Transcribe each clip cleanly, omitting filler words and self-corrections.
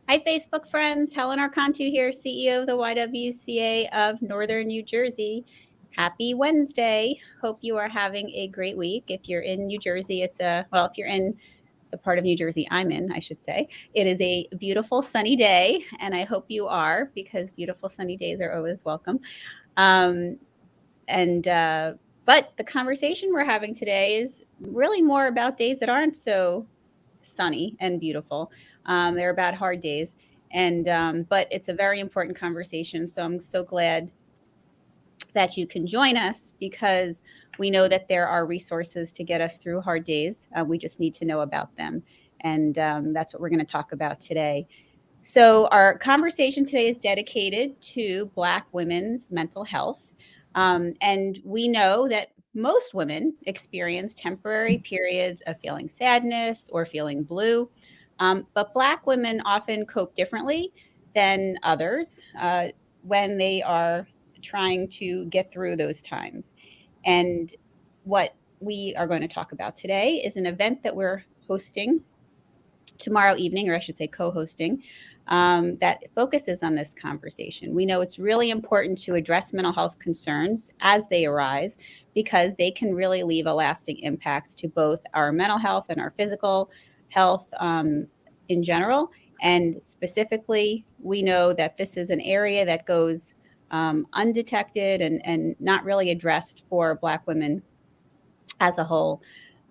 Hi, Facebook friends. Helen Archontou here, CEO of the YWCA of Northern New Jersey. Happy Wednesday. Hope you are having a great week. If you're in New Jersey, if you're in the part of New Jersey I'm in, I should say, it is a beautiful sunny day, and I hope you are, because beautiful sunny days are always welcome. But the conversation we're having today is really more about days that aren't so sunny and beautiful. They're about hard days. But it's a very important conversation. So I'm so glad that you can join us, because we know that there are resources to get us through hard days. We just need to know about them. And that's what we're going to talk about today. So our conversation today is dedicated to Black women's mental health. And we know that most women experience temporary periods of feeling sadness or feeling blue. But Black women often cope differently than others when they are trying to get through those times. And what we are going to talk about today is an event that we're hosting tomorrow evening, or I should say co-hosting, that focuses on this conversation. We know it's really important to address mental health concerns as they arise, because they can really leave a lasting impact to both our mental health and our physical health in general. And specifically, we know that this is an area that goes undetected and not really addressed for Black women as a whole.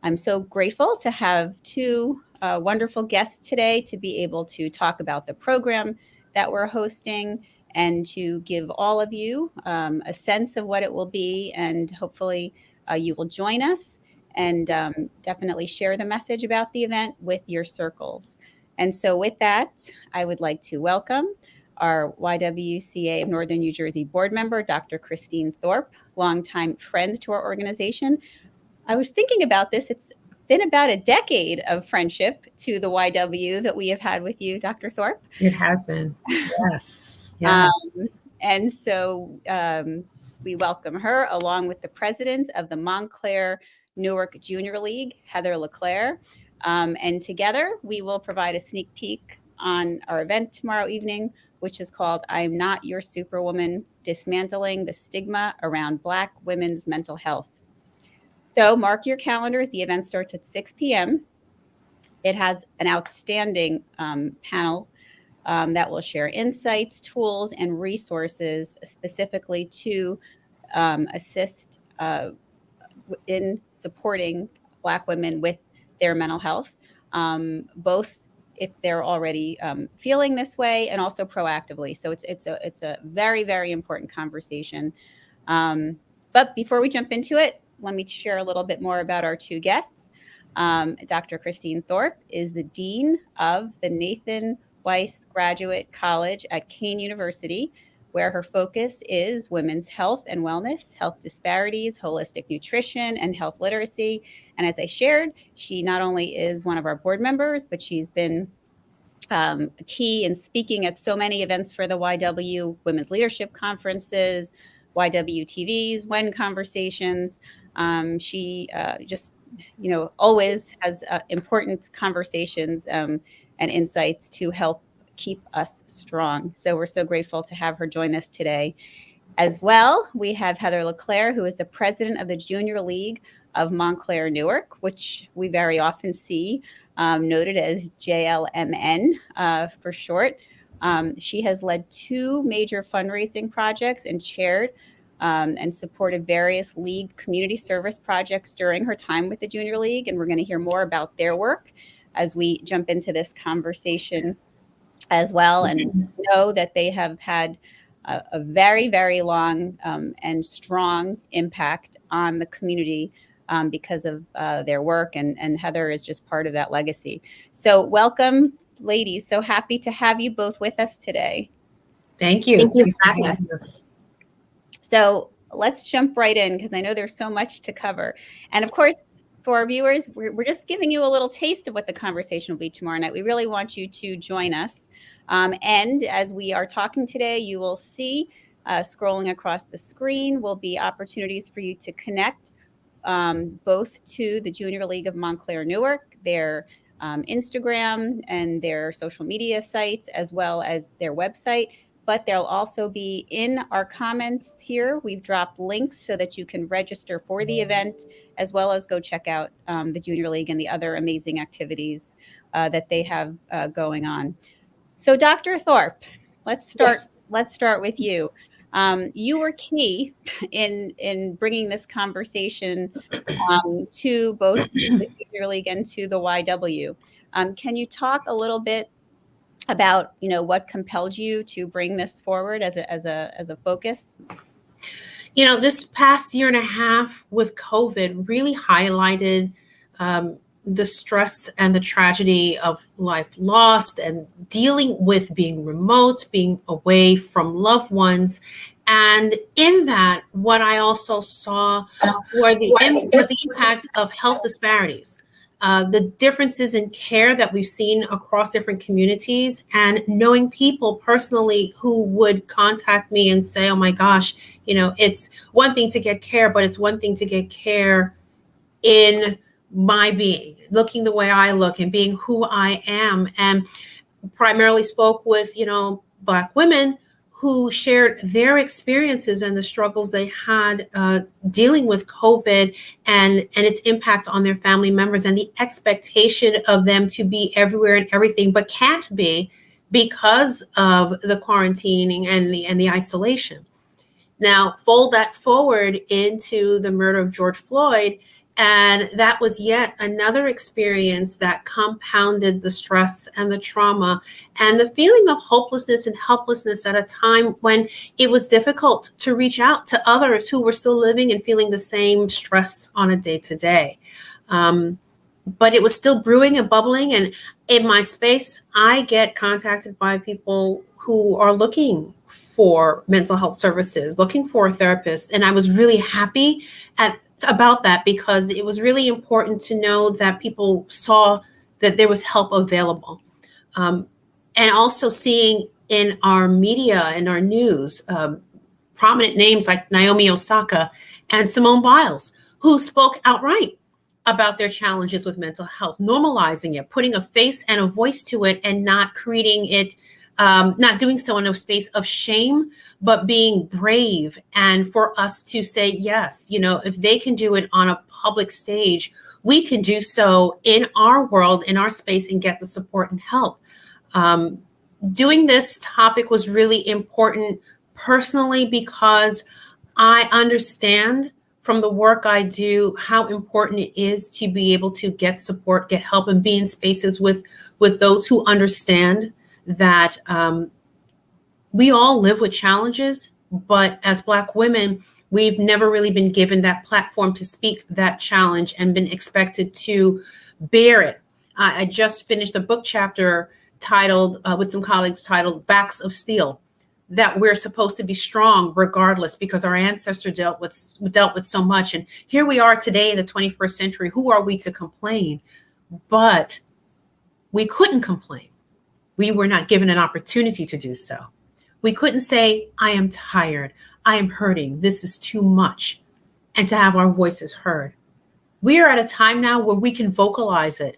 I'm so grateful to have two wonderful guests today to be able to talk about the program that we're hosting and to give all of you a sense of what it will be. And hopefully you will join us and definitely share the message about the event with your circles. And so with that, I would like to welcome our YWCA of Northern New Jersey board member, Dr. Christine Thorpe, longtime friend to our organization. I was thinking about this. It's been about a decade of friendship to the YW that we have had with you, Dr. Thorpe. It has been. Yes. Yeah. And so we welcome her, along with the president of the Montclair-Newark Junior League, Heather Clair. And together we will provide a sneak peek on our event tomorrow evening, which is called I'm Not Your Superwoman, Dismantling the Stigma Around Black Women's Mental Health. So mark your calendars. The event starts at 6 p.m. It has an outstanding panel that will share insights, tools, and resources specifically to assist in supporting Black women with their mental health, both if they're already feeling this way and also proactively. So it's a very, very important conversation. But before we jump into it, let me share a little bit more about our two guests. Dr. Christine Thorpe is the Dean of the Nathan Weiss Graduate College at Kean University, where her focus is women's health and wellness, health disparities, holistic nutrition, and health literacy. And as I shared, she not only is one of our board members, but she's been key in speaking at so many events for the YW Women's Leadership Conferences, YWTVs, WEN conversations. She just, always has important conversations and insights to help keep us strong. So we're so grateful to have her join us today. As well, we have Heather Clair, who is the president of the Junior League of Montclair-Newark, which we very often see noted as JLMN for short. She has led two major fundraising projects and chaired and supported various league community service projects during her time with the Junior League. And we're going to hear more about their work as we jump into this conversation as well, and know that they have had a very, very long and strong impact on the community because of their work, and Heather is just part of that legacy. So welcome, ladies. So happy to have you both with us today. Thank you. Thank you for having us. So let's jump right in, because I know there's so much to cover. And of course, for our viewers, we're just giving you a little taste of what the conversation will be tomorrow night. We really want you to join us. And as we are talking today, you will see scrolling across the screen will be opportunities for you to connect both to the Junior League of Montclair-Newark, their Instagram and their social media sites, as well as their website. But they'll also be in our comments here. We've dropped links so that you can register for the event, as well as go check out the Junior League and the other amazing activities that they have going on. So, Dr. Thorpe, let's start. Yes. Let's start with you. You were key in bringing this conversation to both the Junior League and to the YW. Can you talk a little bit about what compelled you to bring this forward as a focus? This past year and a half with COVID really highlighted the stress and the tragedy of life lost and dealing with being remote, being away from loved ones. And in that, what I also saw was the impact of health disparities. The differences in care that we've seen across different communities, and knowing people personally who would contact me and say, oh my gosh, it's one thing to get care, but it's one thing to get care in my being, looking the way I look and being who I am. And primarily spoke with, Black women who shared their experiences and the struggles they had dealing with COVID and its impact on their family members, and the expectation of them to be everywhere and everything, but can't be because of the quarantining and the isolation. Now, fold that forward into the murder of George Floyd, and that was yet another experience that compounded the stress and the trauma and the feeling of hopelessness and helplessness at a time when it was difficult to reach out to others who were still living and feeling the same stress on a day-to-day. But it was still brewing and bubbling. And in my space, I get contacted by people who are looking for mental health services, looking for a therapist. And I was really happy about that, because it was really important to know that people saw that there was help available. And also seeing in our media and our news, prominent names like Naomi Osaka and Simone Biles, who spoke outright about their challenges with mental health, normalizing it, putting a face and a voice to it, and not creating it, not doing so in a space of shame, but being brave. And for us to say, yes, if they can do it on a public stage, we can do so in our world, in our space, and get the support and help. Doing this topic was really important personally, because I understand from the work I do how important it is to be able to get support, get help, and be in spaces with those who understand that we all live with challenges, but as Black women, we've never really been given that platform to speak that challenge and been expected to bear it. I just finished a book chapter titled, with some colleagues, titled Backs of Steel, that we're supposed to be strong regardless, because our ancestors dealt with so much. And here we are today in the 21st century. Who are we to complain? But we couldn't complain. We were not given an opportunity to do so. We couldn't say, I am tired, I am hurting, this is too much, and to have our voices heard. We are at a time now where we can vocalize it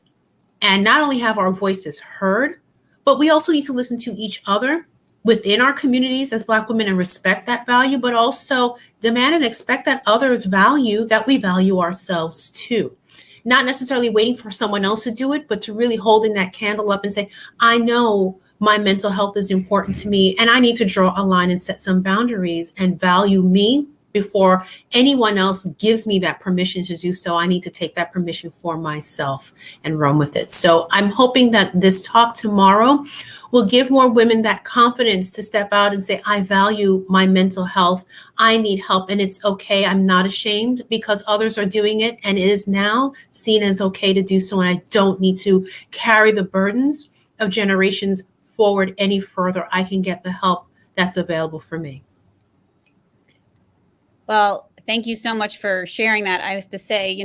and not only have our voices heard, but we also need to listen to each other within our communities as Black women and respect that value, but also demand and expect that others value that we value ourselves too. Not necessarily waiting for someone else to do it, but to really holding that candle up and say, I know my mental health is important to me, and I need to draw a line and set some boundaries and value me before anyone else gives me that permission to do so. I need to take that permission for myself and run with it. So I'm hoping that this talk tomorrow will give more women that confidence to step out and say, I value my mental health. I need help, and it's okay. I'm not ashamed because others are doing it, and it is now seen as okay to do so. And I don't need to carry the burdens of generations forward any further. I can get the help that's available for me. Well, thank you so much for sharing that. I have to say,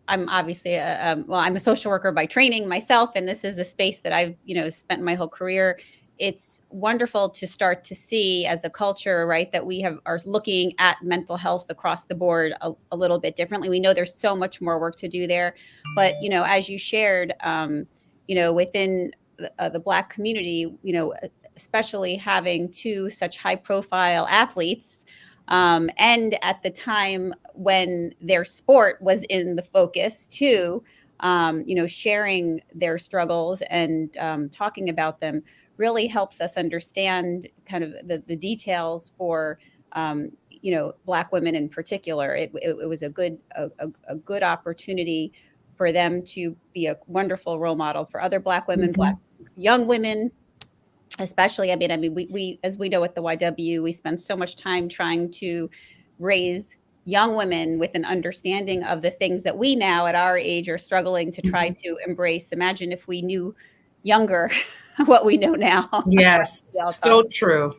I'm obviously I'm a social worker by training myself, and this is a space that I've, spent my whole career it's wonderful to start to see as a culture, right, that we are looking at mental health across the board a little bit differently. We know there's so much more work to do there, but as you shared, within the Black community, especially having two such high-profile athletes, and at the time when their sport was in the focus too, sharing their struggles and talking about them really helps us understand kind of the details for Black women in particular. It was a good opportunity for them to be a wonderful role model for other Black women, Black young women, especially. I mean, we as we know at the YW, we spend so much time trying to raise young women with an understanding of the things that we now at our age are struggling to try to embrace. Imagine if we knew younger what we know now. Yes, so true.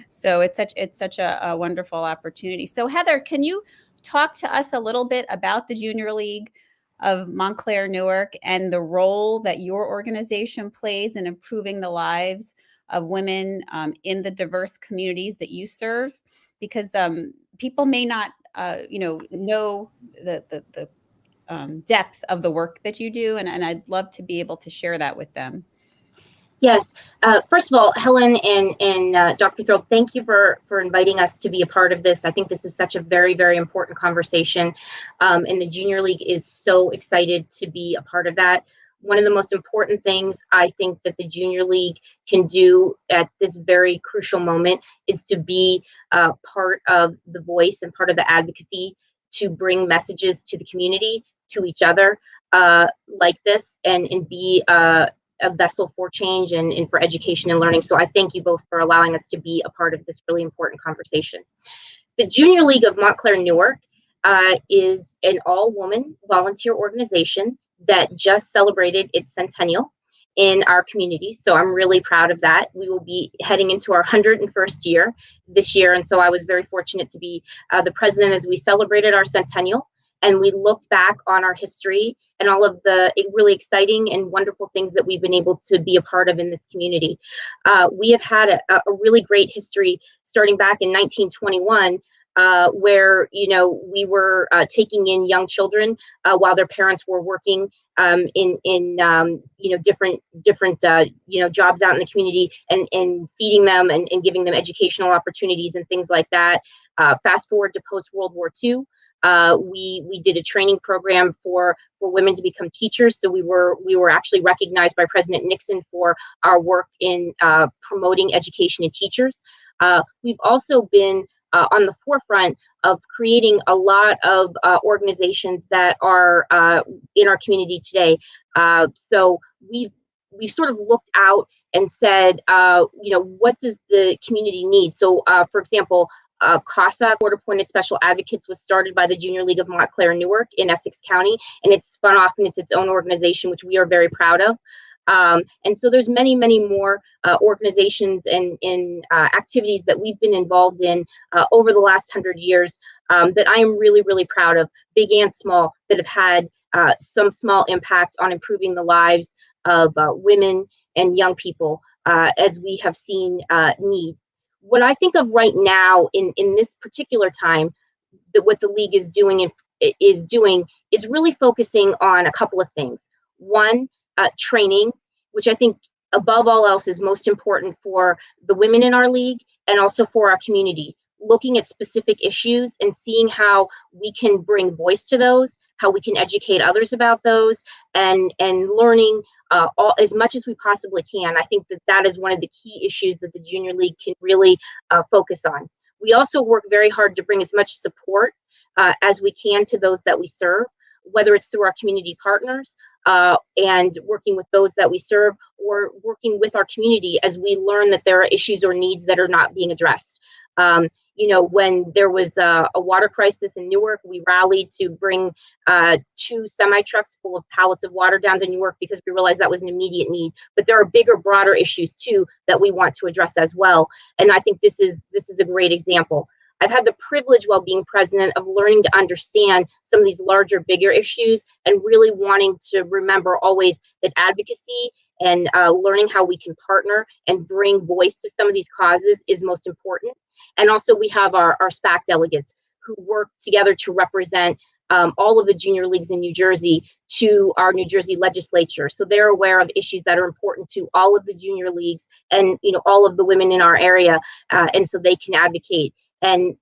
So it's such a wonderful opportunity. So Heather, can you talk to us a little bit about the Junior League of Montclair-Newark and the role that your organization plays in improving the lives of women in the diverse communities that you serve? Because people may not, know the depth of the work that you do, and I'd love to be able to share that with them. Yes. First of all, Helen and Dr. Thorpe, thank you for inviting us to be a part of this. I think this is such a very, very important conversation, and the Junior League is so excited to be a part of that. One of the most important things I think that the Junior League can do at this very crucial moment is to be part of the voice and part of the advocacy to bring messages to the community, to each other, like this, and be a vessel for change and for education and learning. So I thank you both for allowing us to be a part of this really important conversation. The Junior League of Montclair-Newark is an all-woman volunteer organization that just celebrated its centennial in our community. So I'm really proud of that. We will be heading into our 101st year this year. And so I was very fortunate to be the president as we celebrated our centennial. And we looked back on our history and all of the really exciting and wonderful things that we've been able to be a part of in this community. We have had a really great history starting back in 1921, where we were taking in young children while their parents were working in different jobs out in the community, and feeding them and giving them educational opportunities and things like that. Fast forward to post World War II. We did a training program for women to become teachers. So we were actually recognized by President Nixon for our work in promoting education and teachers. We've also been on the forefront of creating a lot of organizations that are in our community today. So we sort of looked out and said, what does the community need? So, for example, CASA, Court Appointed Special Advocates, was started by the Junior League of Montclair-Newark in Essex County, and it's spun off and it's its own organization, which we are very proud of. And so there's many, many more organizations and activities that we've been involved in over the last 100 years that I am really, really proud of, big and small, that have had some small impact on improving the lives of women and young people as we have seen need. What I think of right now in this particular time, that what the league is doing is really focusing on a couple of things. One, training, which I think above all else is most important for the women in our league and also for our community. Looking at specific issues and seeing how we can bring voice to those, how we can educate others about those, and learning as much as we possibly can. I think that is one of the key issues that the Junior League can really focus on. We also work very hard to bring as much support as we can to those that we serve, whether it's through our community partners and working with those that we serve, or working with our community as we learn that there are issues or needs that are not being addressed. When there was a water crisis in Newark, we rallied to bring 2 semi-trucks full of pallets of water down to Newark because we realized that was an immediate need. But there are bigger, broader issues too that we want to address as well. And I think this is a great example. I've had the privilege while being president of learning to understand some of these larger, bigger issues, and really wanting to remember always that advocacy and learning how we can partner and bring voice to some of these causes is most important. And also we have our SPAC delegates who work together to represent all of the junior leagues in New Jersey to our New Jersey legislature. So they're aware of issues that are important to all of the junior leagues and, all of the women in our area. And so they can advocate. And,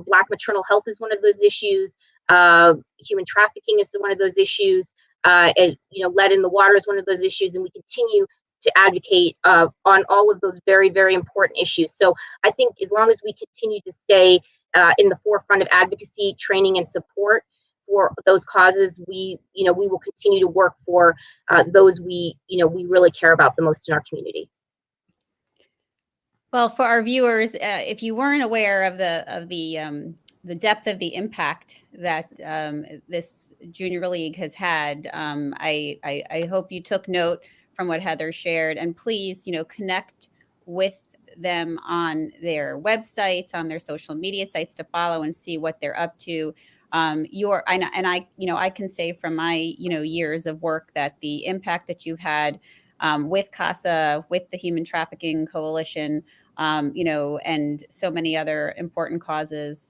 Black maternal health is one of those issues. Human trafficking is one of those issues. And, lead in the water is one of those issues. And we continue to advocate on all of those very, very important issues. So I think as long as we continue to stay in the forefront of advocacy, training, and support for those causes, we will continue to work for those we really care about the most in our community. Well, for our viewers, if you weren't aware of the depth of the impact that this junior league has had, I hope you took note from what Heather shared, and please, connect with them on their websites, on their social media sites to follow and see what they're up to. I can say from my years of work that the impact that you've had with CASA, with the Human Trafficking Coalition, and so many other important causes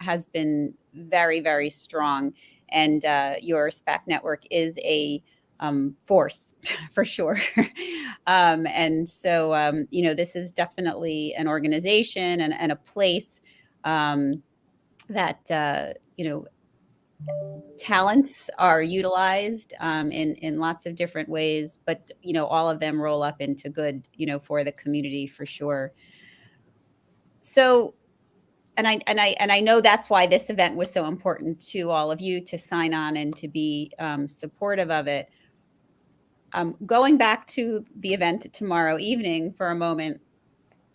has been very, very strong. And your SPAC network is a force for sure. And so, this is definitely an organization and a place that, talents are utilized in lots of different ways, but, all of them roll up into good, for the community for sure. So, and I know that's why this event was so important to all of you to sign on and to be supportive of it. Going back to the event tomorrow evening for a moment,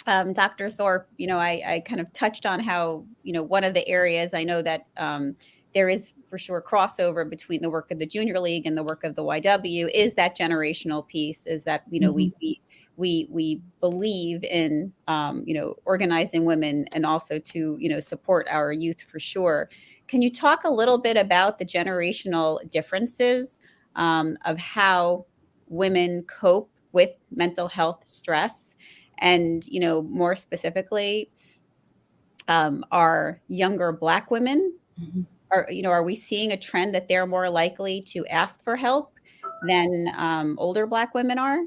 Dr. Thorpe, I kind of touched on how, one of the areas I know that there is for sure crossover between the work of the Junior League and the work of the YW is that generational piece, is that, we believe in, organizing women and also to, support our youth for sure. Can you talk a little bit about the generational differences of how women cope with mental health stress, and more specifically, are younger Black women, are we seeing a trend that they're more likely to ask for help than older Black women are?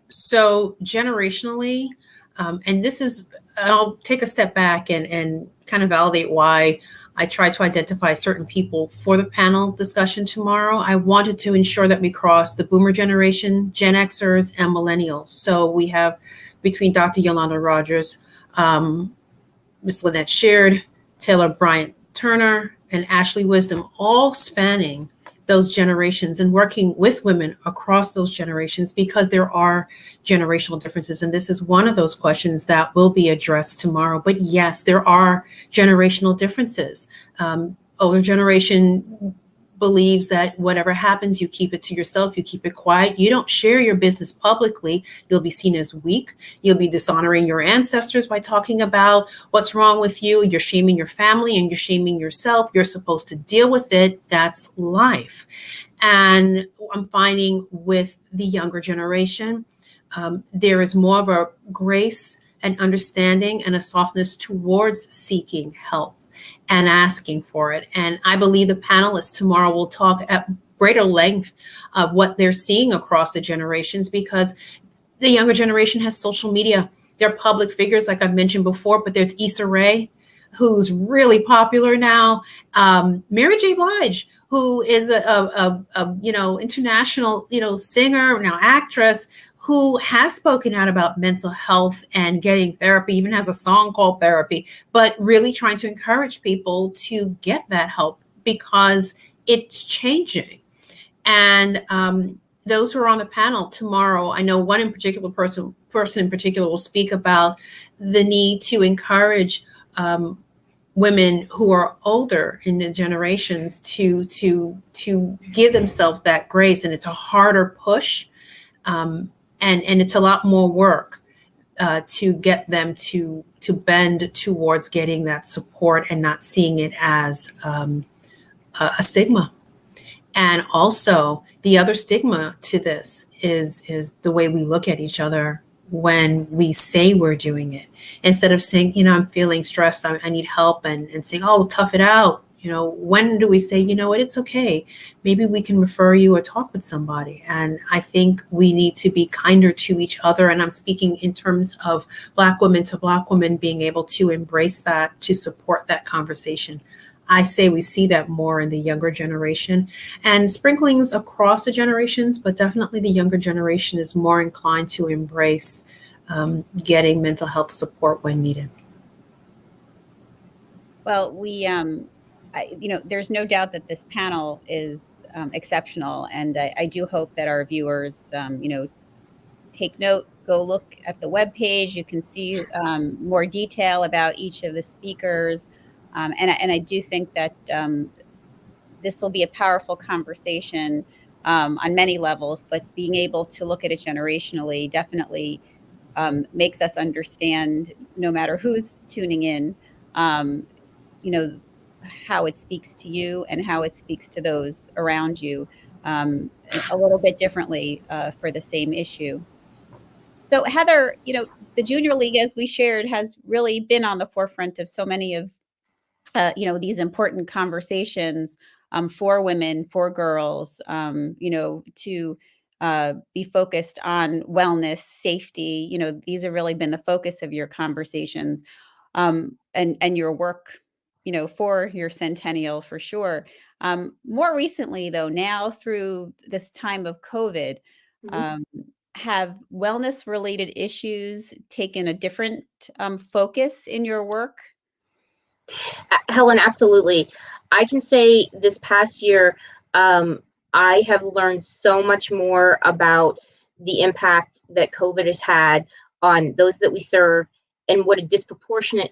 So generationally, and this is, I'll take a step back and kind of validate why I tried to identify certain people for the panel discussion tomorrow. I wanted to ensure that we cross the boomer generation, Gen Xers, and millennials. So we have between Dr. Yolanda Rogers, Ms. Lynette Sheard, Taylor Bryant Turner, and Ashley Wisdom, all spanning those generations and working with women across those generations, because there are generational differences. And this is one of those questions that will be addressed tomorrow. But yes, there are generational differences. Older generation believes that whatever happens, you keep it to yourself, you keep it quiet, you don't share your business publicly, you'll be seen as weak, you'll be dishonoring your ancestors by talking about what's wrong with you, you're shaming your family and you're shaming yourself, you're supposed to deal with it, that's life. And I'm finding with the younger generation, there is more of a grace and understanding and a softness towards seeking help and asking for it. And I believe the panelists tomorrow will talk at greater length of what they're seeing across the generations, because the younger generation has social media. They're public figures, like I've mentioned before, but there's Issa Rae, who's really popular now. Mary J. Blige, who is a international, singer, now actress, who has spoken out about mental health and getting therapy, even has a song called Therapy, but really trying to encourage people to get that help because it's changing. And those who are on the panel tomorrow, I know one in particular person in particular will speak about the need to encourage women who are older in the generations to give themselves that grace. And it's a harder push. And it's a lot more work to get them to bend towards getting that support and not seeing it as a stigma. And also, the other stigma to this is the way we look at each other when we say we're doing it. Instead of saying, I'm feeling stressed, I need help, and saying, oh, tough it out. When do we say, what, it's okay. Maybe we can refer you or talk with somebody. And I think we need to be kinder to each other. And I'm speaking in terms of Black women to Black women being able to embrace that, to support that conversation. I say we see that more in the younger generation and sprinklings across the generations, but definitely the younger generation is more inclined to embrace getting mental health support when needed. Well, there's no doubt that this panel is exceptional, and I do hope that our viewers, take note, go look at the webpage. You can see more detail about each of the speakers. And I do think that this will be a powerful conversation on many levels, but being able to look at it generationally definitely makes us understand, no matter who's tuning in, how it speaks to you and how it speaks to those around you a little bit differently for the same issue. So Heather, the Junior League, as we shared, has really been on the forefront of so many of these important conversations for women, for girls, to be focused on wellness, safety. These have really been the focus of your conversations and your work, for your centennial for sure. More recently, though, now through this time of COVID, have wellness related issues taken a different focus in your work? Helen, absolutely. I can say this past year, I have learned so much more about the impact that COVID has had on those that we serve and what a disproportionate,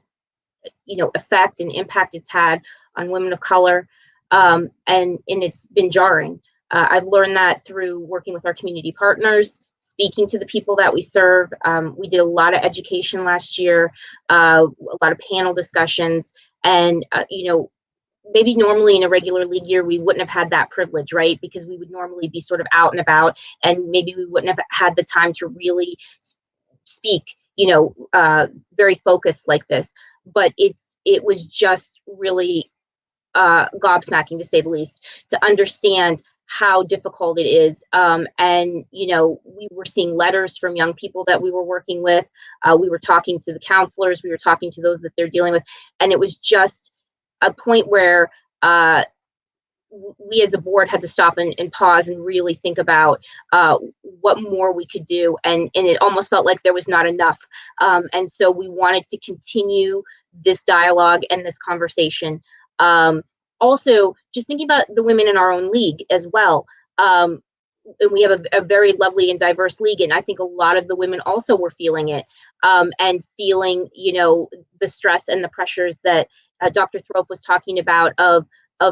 effect and impact it's had on women of color. And it's been jarring. I've learned that through working with our community partners, speaking to the people that we serve. We did a lot of education last year, a lot of panel discussions, and maybe normally in a regular league year, we wouldn't have had that privilege, right? Because we would normally be sort of out and about, and maybe we wouldn't have had the time to really speak, very focused like this. But it was just really gobsmacking, to say the least, to understand how difficult it is. And, we were seeing letters from young people that we were working with. We were talking to the counselors. We were talking to those that they're dealing with. And it was just a point where we as a board had to stop and pause and really think about what more we could do. And it almost felt like there was not enough. And so we wanted to continue this dialogue and this conversation. Also, just thinking about the women in our own league as well. And we have a very lovely and diverse league. And I think a lot of the women also were feeling it and feeling, the stress and the pressures that Dr. Thorpe was talking about of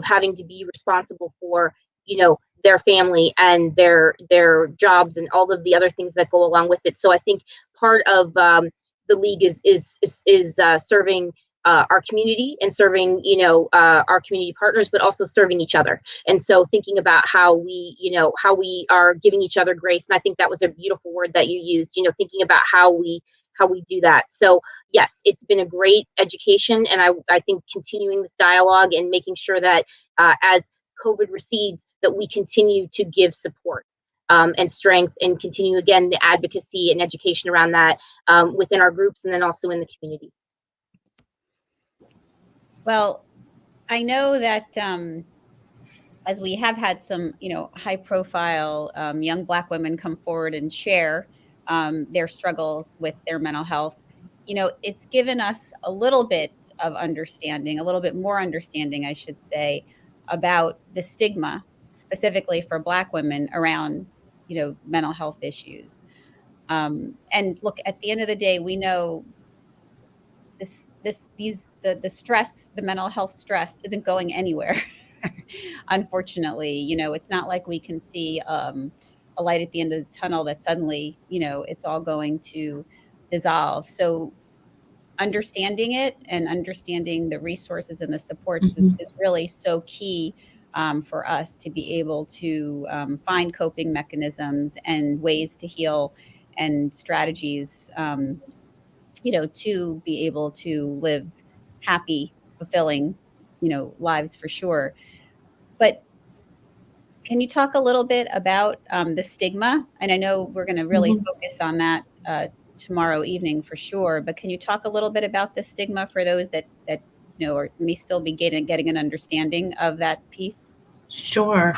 having to be responsible for, their family and their jobs and all of the other things that go along with it. So I think part of the league is serving our community and serving, our community partners, but also serving each other. And so thinking about how we are giving each other grace. And I think that was a beautiful word that you used, thinking about how we do that. So yes, it's been a great education. And I think continuing this dialogue and making sure that as COVID recedes, that we continue to give support and strength and continue, again, the advocacy and education around that within our groups and then also in the community. Well, I know that as we have had some, high profile young Black women come forward and share their struggles with their mental health, it's given us a little bit of understanding, a little bit more understanding, I should say, about the stigma specifically for Black women around, mental health issues. And look, at the end of the day, we know the stress, the mental health stress isn't going anywhere. Unfortunately, it's not like we can see a light at the end of the tunnel that suddenly, it's all going to dissolve. So understanding it and understanding the resources and the supports is really so key for us to be able to find coping mechanisms and ways to heal and strategies, to be able to live happy, fulfilling, lives for sure. But can you talk a little bit about the stigma? And I know we're going to really Mhm. focus on that tomorrow evening for sure. But can you talk a little bit about the stigma for those that or may still be getting an understanding of that piece? Sure.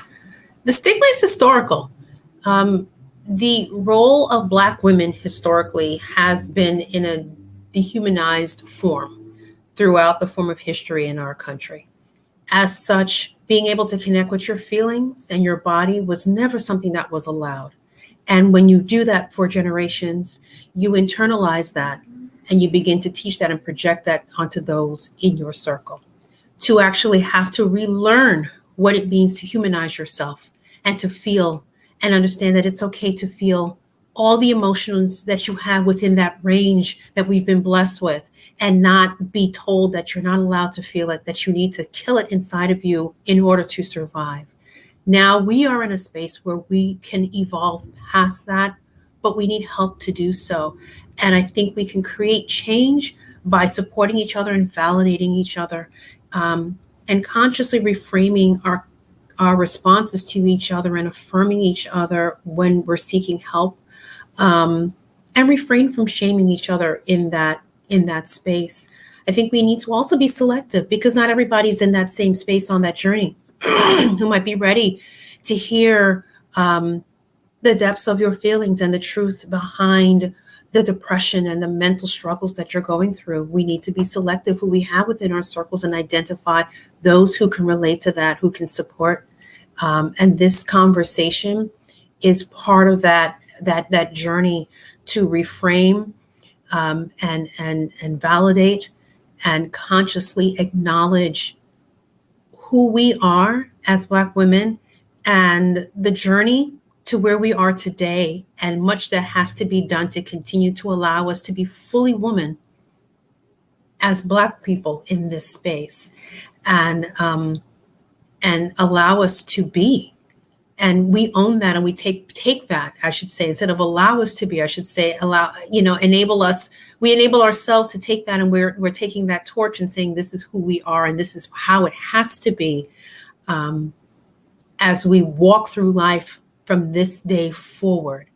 The stigma is historical. Um, the role of Black women historically has been in a dehumanized form throughout the form of history in our country. As such, being able to connect with your feelings and your body was never something that was allowed. And when you do that for generations, you internalize that and you begin to teach that and project that onto those in your circle. To actually have to relearn what it means to humanize yourself and to feel and understand that it's okay to feel all the emotions that you have within that range that we've been blessed with, and not be told that you're not allowed to feel it, that you need to kill it inside of you in order to survive. Now we are in a space where we can evolve past that, but we need help to do so. And I think we can create change by supporting each other and validating each other, and consciously reframing our responses to each other and affirming each other when we're seeking help, and refrain from shaming each other in that space. I think we need to also be selective because not everybody's in that same space on that journey who might be ready to hear the depths of your feelings and the truth behind the depression and the mental struggles that you're going through. We need to be selective who we have within our circles and identify those who can relate to that, who can support. And this conversation is part of that journey to reframe, and validate and consciously acknowledge who we are as Black women and the journey to where we are today, and much that has to be done to continue to allow us to be fully woman as Black people in this space, and allow us to be. And we own that, and we take that, I should say, instead of allow us to be, I should say enable us. We enable ourselves to take that, and we're taking that torch and saying this is who we are and this is how it has to be, as we walk through life from this day forward.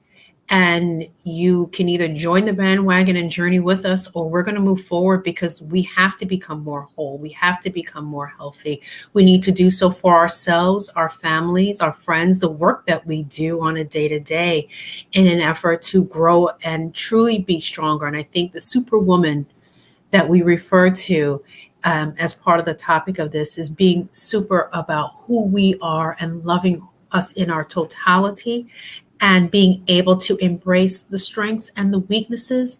And you can either join the bandwagon and journey with us, or we're going to move forward, because we have to become more whole. We have to become more healthy. We need to do so for ourselves, our families, our friends, the work that we do on a day-to-day in an effort to grow and truly be stronger. And I think the Superwoman that we refer to as part of the topic of this is being super about who we are and loving us in our totality, and being able to embrace the strengths and the weaknesses,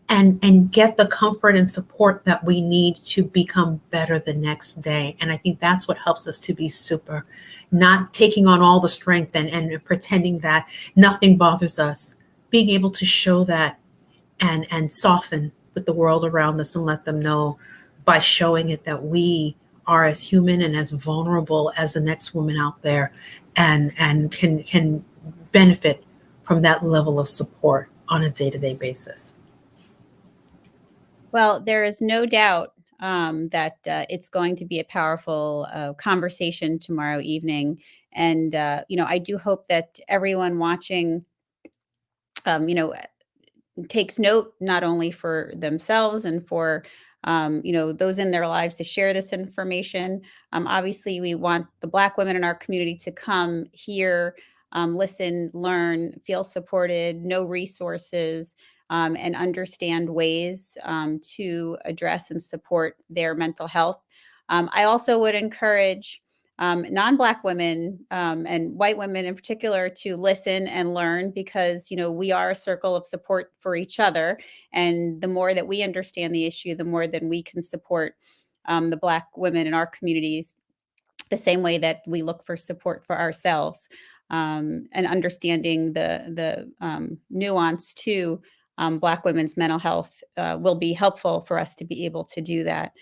and get the comfort and support that we need to become better the next day. And I think that's what helps us to be super, not taking on all the strength and pretending that nothing bothers us, being able to show that and soften with the world around us and let them know by showing it that we are as human and as vulnerable as the next woman out there, and can benefit from that level of support on a day-to-day basis. Well, there is no doubt that it's going to be a powerful conversation tomorrow evening. And, I do hope that everyone watching, takes note, not only for themselves and for those in their lives to share this information. Obviously, we want the Black women in our community to come here, listen, learn, feel supported, know resources, and understand ways to address and support their mental health. I also would encourage non-Black women and white women in particular to listen and learn, because we are a circle of support for each other, and the more that we understand the issue, the more that we can support the Black women in our communities the same way that we look for support for ourselves, and understanding the nuance to Black women's mental health will be helpful for us to be able to do that.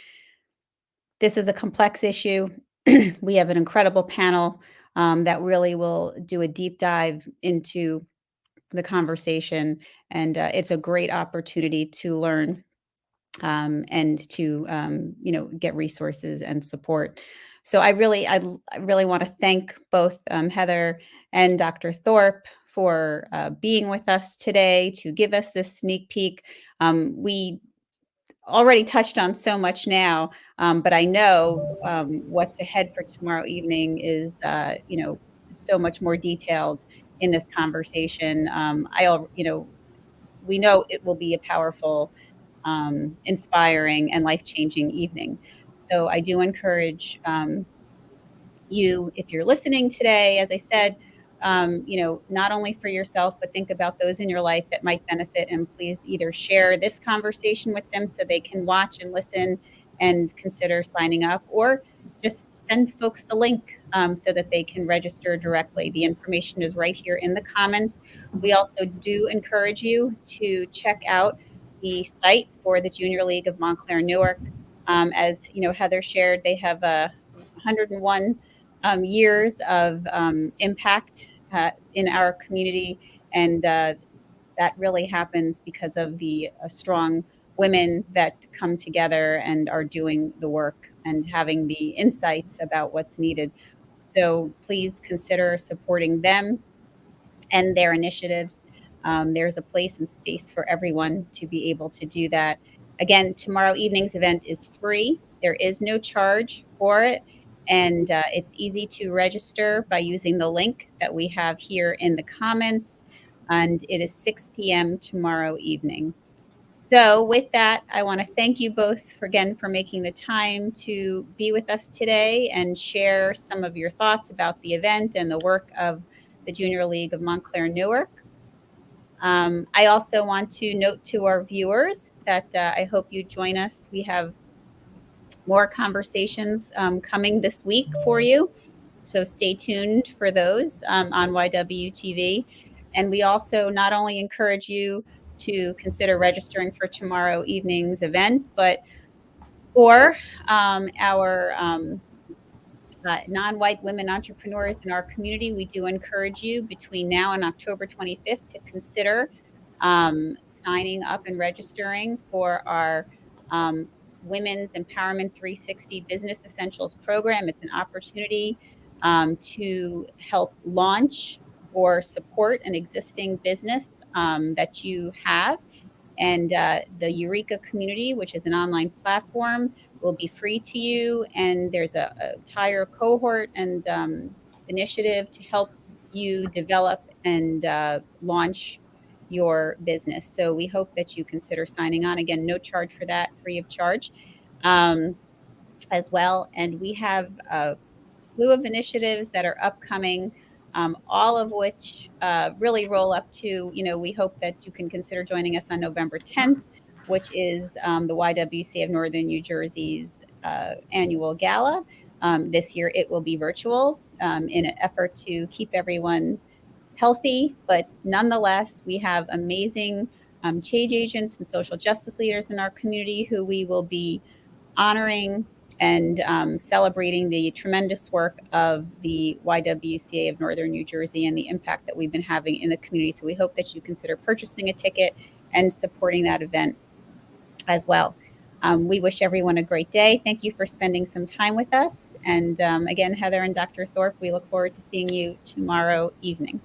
This is a complex issue. we have an incredible panel that really will do a deep dive into the conversation, and it's a great opportunity to learn and to get resources and support. So I really want to thank both Heather and Dr. Thorpe for being with us today to give us this sneak peek. We already touched on so much now, but I know what's ahead for tomorrow evening is so much more detailed in this conversation. We know it will be a powerful, inspiring, and life-changing evening. So I do encourage you, if you're listening today, as I said, not only for yourself, but think about those in your life that might benefit. And please either share this conversation with them so they can watch and listen and consider signing up, or just send folks the link so that they can register directly. The information is right here in the comments. We also do encourage you to check out the site for the Junior League of Montclair-Newark. As Heather shared, they have 101 years of impact in our community, and that really happens because of the strong women that come together and are doing the work and having the insights about what's needed. So please consider supporting them and their initiatives. There's a place and space for everyone to be able to do that. Again, tomorrow evening's event is free. There is no charge for it. And it's easy to register by using the link that we have here in the comments. And it is 6 p.m. tomorrow evening. So with that, I want to thank you both again for making the time to be with us today and share some of your thoughts about the event and the work of the Junior League of Montclair-Newark. I also want to note to our viewers that I hope you join us. We have more conversations coming this week for you, so stay tuned for those on YWTV. And we also not only encourage you to consider registering for tomorrow evening's event, but for our non-white women entrepreneurs in our community, we do encourage you between now and October 25th to consider signing up and registering for our Women's Empowerment 360 Business Essentials program. It's an opportunity to help launch or support an existing business that you have. And the Eureka community, which is an online platform, will be free to you. And there's a entire cohort and initiative to help you develop and launch your business. So we hope that you consider signing on. Again, no charge for that, free of charge as well. And we have a slew of initiatives that are upcoming, all of which really roll up to, we hope that you can consider joining us on November 10th, which is the YWCA of Northern New Jersey's annual gala. This year it will be virtual in an effort to keep everyone healthy, but nonetheless, we have amazing change agents and social justice leaders in our community who we will be honoring and celebrating the tremendous work of the YWCA of Northern New Jersey and the impact that we've been having in the community. So we hope that you consider purchasing a ticket and supporting that event as well. We wish everyone a great day. Thank you for spending some time with us. And again, Heather and Dr. Thorpe, we look forward to seeing you tomorrow evening.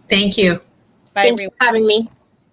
Thank you. Bye, Thanks everyone. for having me.